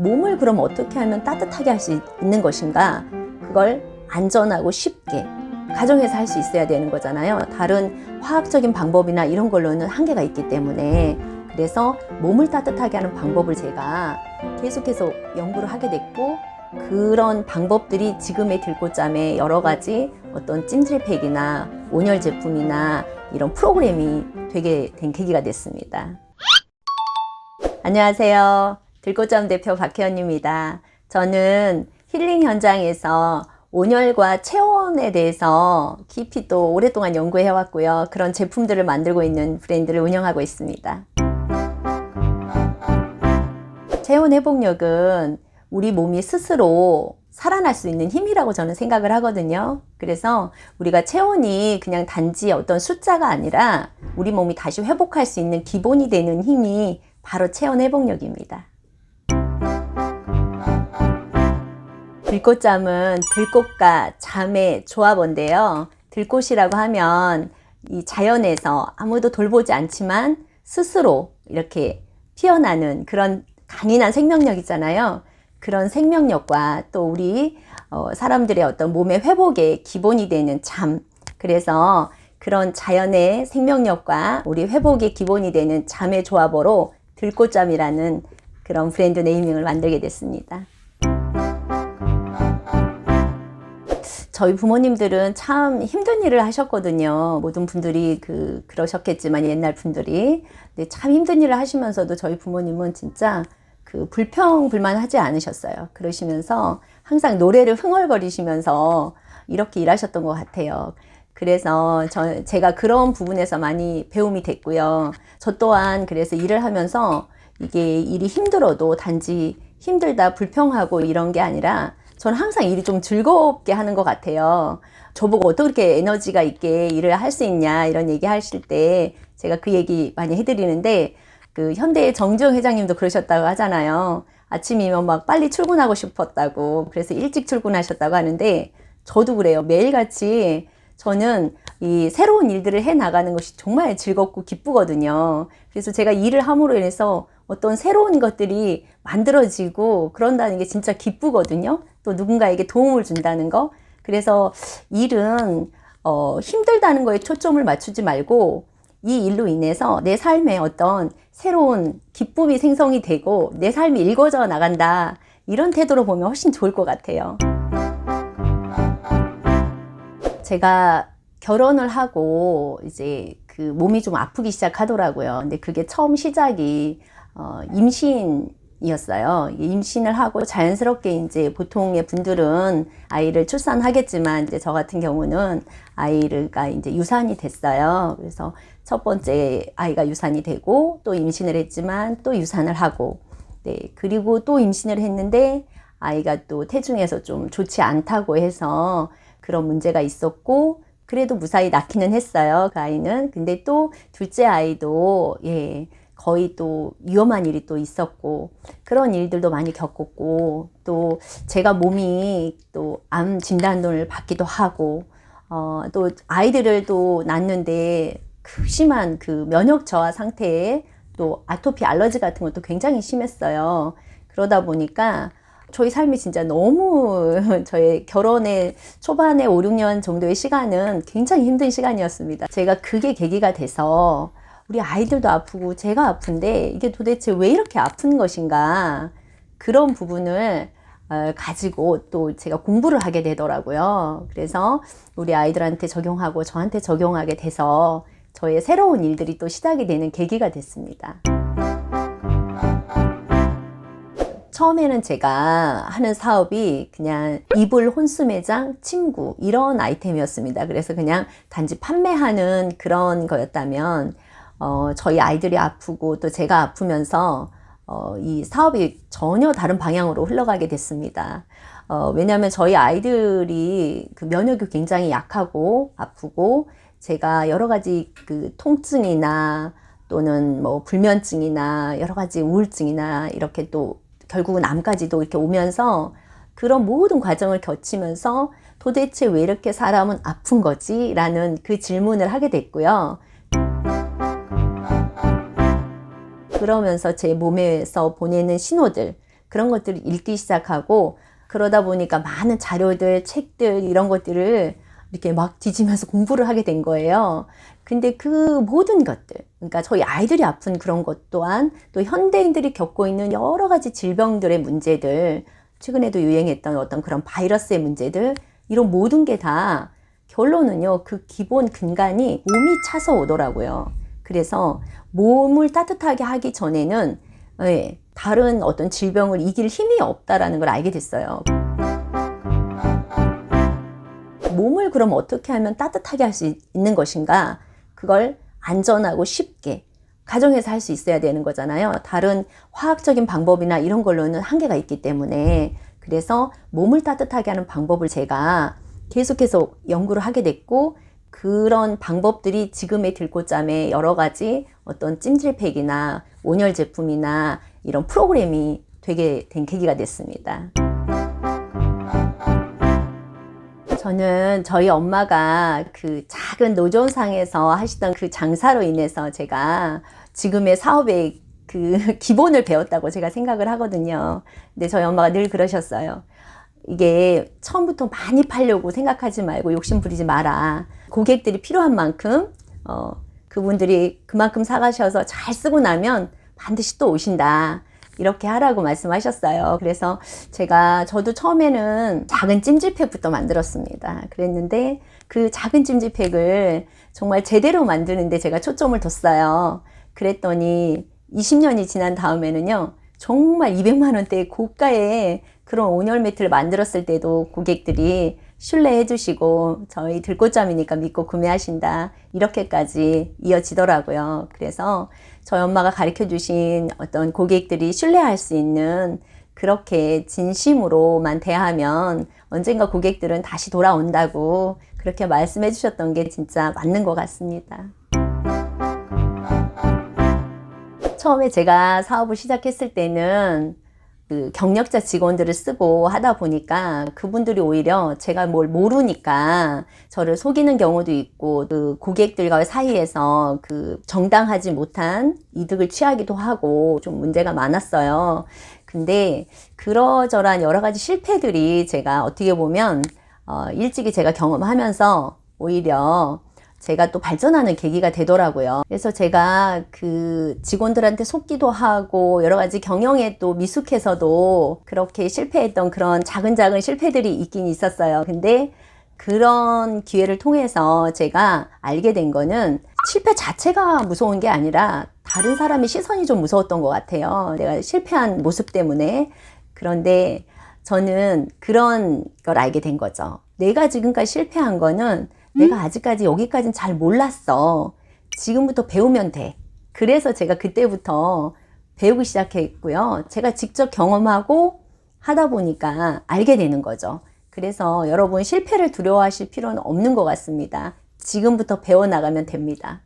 몸을 그럼 어떻게 하면 따뜻하게 할 수 있는 것인가? 그걸 안전하고 쉽게 가정에서 할 수 있어야 되는 거잖아요. 다른 화학적인 방법이나 이런 걸로는 한계가 있기 때문에, 그래서 몸을 따뜻하게 하는 방법을 제가 계속해서 연구를 하게 됐고, 그런 방법들이 지금의 들꽃잠의 여러 가지 어떤 찜질팩이나 온열 제품이나 이런 프로그램이 되게 된 계기가 됐습니다. 안녕하세요. 들꽃잠 대표 박혜연입니다. 저는 힐링 현장에서 온열과 체온에 대해서 깊이 또 오랫동안 연구해 왔고요. 그런 제품들을 만들고 있는 브랜드를 운영하고 있습니다. 체온 회복력은 우리 몸이 스스로 살아날 수 있는 힘이라고 저는 생각을 하거든요. 그래서 우리가 체온이 그냥 단지 어떤 숫자가 아니라 우리 몸이 다시 회복할 수 있는 기본이 되는 힘이 바로 체온 회복력입니다. 들꽃잠은 들꽃과 잠의 조합인데요. 들꽃이라고 하면 이 자연에서 아무도 돌보지 않지만 스스로 이렇게 피어나는 그런 강인한 생명력이잖아요. 그런 생명력과 또 우리 사람들의 어떤 몸의 회복의 기본이 되는 잠, 그래서 그런 자연의 생명력과 우리 회복의 기본이 되는 잠의 조합으로 들꽃잠이라는 그런 브랜드 네이밍을 만들게 됐습니다. 저희 부모님들은 참 힘든 일을 하셨거든요. 모든 분들이 그러셨겠지만 옛날 분들이. 근데 참 힘든 일을 하시면서도 저희 부모님은 진짜 불평불만하지 않으셨어요. 그러시면서 항상 노래를 흥얼거리시면서 이렇게 일하셨던 것 같아요. 그래서 제가 그런 부분에서 많이 배움이 됐고요. 저 또한 그래서 일을 하면서 이게 일이 힘들어도 단지 힘들다 불평하고 이런 게 아니라 저는 항상 일이 좀 즐겁게 하는 것 같아요. 저보고 어떻게 에너지가 있게 일을 할 수 있냐 이런 얘기 하실 때 제가 그 얘기 많이 해드리는데, 현대의 정주영 회장님도 그러셨다고 하잖아요. 아침이면 막 빨리 출근하고 싶었다고, 그래서 일찍 출근하셨다고 하는데, 저도 그래요. 매일같이 저는 이 새로운 일들을 해 나가는 것이 정말 즐겁고 기쁘거든요. 그래서 제가 일을 함으로 인해서 어떤 새로운 것들이 만들어지고 그런다는 게 진짜 기쁘거든요. 또 누군가에게 도움을 준다는 거. 그래서 일은 힘들다는 거에 초점을 맞추지 말고 이 일로 인해서 내 삶에 어떤 새로운 기쁨이 생성이 되고 내 삶이 읽어져 나간다, 이런 태도로 보면 훨씬 좋을 것 같아요. 제가 결혼을 하고 이제 몸이 좀 아프기 시작하더라고요. 근데 그게 처음 시작이 임신이었어요. 임신을 하고 자연스럽게 이제 보통의 분들은 아이를 출산하겠지만, 이제 저 같은 경우는 아이가 이제 유산이 됐어요. 그래서 첫 번째 아이가 유산이 되고 또 임신을 했지만 또 유산을 하고, 네, 그리고 또 임신을 했는데 아이가 또 태중에서 좀 좋지 않다고 해서 그런 문제가 있었고, 그래도 무사히 낳기는 했어요, 그 아이는. 근데 또 둘째 아이도 거의 또 위험한 일이 또 있었고, 그런 일들도 많이 겪었고, 또 제가 몸이 또 암 진단을 받기도 하고, 또 아이들을 또 낳는데 심한 면역 저하 상태에 또 아토피 알러지 같은 것도 굉장히 심했어요. 그러다 보니까 저희 삶이 진짜 너무 저의 결혼의 초반에 5, 6년 정도의 시간은 굉장히 힘든 시간이었습니다. 제가 그게 계기가 돼서 우리 아이들도 아프고 제가 아픈데 이게 도대체 왜 이렇게 아픈 것인가, 그런 부분을 가지고 또 제가 공부를 하게 되더라고요. 그래서 우리 아이들한테 적용하고 저한테 적용하게 돼서 저의 새로운 일들이 또 시작이 되는 계기가 됐습니다. 처음에는 제가 하는 사업이 그냥 이불 혼수 매장, 침구 이런 아이템이었습니다. 그래서 그냥 단지 판매하는 그런 거였다면 저희 아이들이 아프고 또 제가 아프면서 이 사업이 전혀 다른 방향으로 흘러가게 됐습니다. 왜냐하면 저희 아이들이 면역이 굉장히 약하고 아프고, 제가 여러 가지 통증이나 또는 뭐 불면증이나 여러 가지 우울증이나 이렇게 또 결국은 암까지도 이렇게 오면서 그런 모든 과정을 거치면서 도대체 왜 이렇게 사람은 아픈 거지? 라는 그 질문을 하게 됐고요. 그러면서 제 몸에서 보내는 신호들, 그런 것들을 읽기 시작하고 그러다 보니까 많은 자료들, 책들 이런 것들을 이렇게 막 뒤지면서 공부를 하게 된 거예요. 근데 그 모든 것들, 그러니까 저희 아이들이 아픈 그런 것 또한 또 현대인들이 겪고 있는 여러 가지 질병들의 문제들, 최근에도 유행했던 어떤 그런 바이러스의 문제들, 이런 모든 게 다 결론은요, 그 기본 근간이 몸이 차서 오더라고요. 그래서 몸을 따뜻하게 하기 전에는 다른 어떤 질병을 이길 힘이 없다라는 걸 알게 됐어요. 몸을 그럼 어떻게 하면 따뜻하게 할 수 있는 것인가? 그걸 안전하고 쉽게 가정에서 할 수 있어야 되는 거잖아요. 다른 화학적인 방법이나 이런 걸로는 한계가 있기 때문에. 그래서 몸을 따뜻하게 하는 방법을 제가 계속해서 연구를 하게 됐고, 그런 방법들이 지금의 들꽃잠에 여러 가지 어떤 찜질팩이나 온열 제품이나 이런 프로그램이 되게 된 계기가 됐습니다. 저는 저희 엄마가 그 작은 노점상에서 하시던 그 장사로 인해서 제가 지금의 사업의 그 기본을 배웠다고 제가 생각을 하거든요. 근데 저희 엄마가 늘 그러셨어요. 이게 처음부터 많이 팔려고 생각하지 말고 욕심 부리지 마라. 고객들이 필요한 만큼 그분들이 그만큼 사가셔서 잘 쓰고 나면 반드시 또 오신다. 이렇게 하라고 말씀하셨어요. 그래서 저도 처음에는 작은 찜질팩부터 만들었습니다. 그랬는데 그 작은 찜질팩을 정말 제대로 만드는데 제가 초점을 뒀어요. 그랬더니 20년이 지난 다음에는요, 정말 200만 원대의 고가의 그런 온열 매트를 만들었을 때도 고객들이 신뢰해 주시고 저희 들꽃잠이니까 믿고 구매하신다, 이렇게까지 이어지더라고요. 그래서 저희 엄마가 가르쳐 주신 어떤 고객들이 신뢰할 수 있는, 그렇게 진심으로만 대하면 언젠가 고객들은 다시 돌아온다고 그렇게 말씀해 주셨던 게 진짜 맞는 것 같습니다. 처음에 제가 사업을 시작했을 때는 그 경력자 직원들을 쓰고 하다 보니까 그분들이 오히려 제가 뭘 모르니까 저를 속이는 경우도 있고, 그 고객들과 사이에서 그 정당하지 못한 이득을 취하기도 하고 좀 문제가 많았어요. 근데 그러저러한 여러 가지 실패들이 제가 어떻게 보면 일찍이 제가 경험하면서 오히려 제가 또 발전하는 계기가 되더라고요. 그래서 제가 그 직원들한테 속기도 하고 여러 가지 경영에 또 미숙해서도 그렇게 실패했던 그런 작은 실패들이 있긴 있었어요. 근데 그런 기회를 통해서 제가 알게 된 거는 실패 자체가 무서운 게 아니라 다른 사람의 시선이 좀 무서웠던 것 같아요. 내가 실패한 모습 때문에. 그런데 저는 그런 걸 알게 된 거죠. 내가 지금까지 실패한 거는 내가 아직까지 여기까지는 잘 몰랐어. 지금부터 배우면 돼. 그래서 제가 그때부터 배우기 시작했고요. 제가 직접 경험하고 하다 보니까 알게 되는 거죠. 그래서 여러분, 실패를 두려워하실 필요는 없는 것 같습니다. 지금부터 배워나가면 됩니다.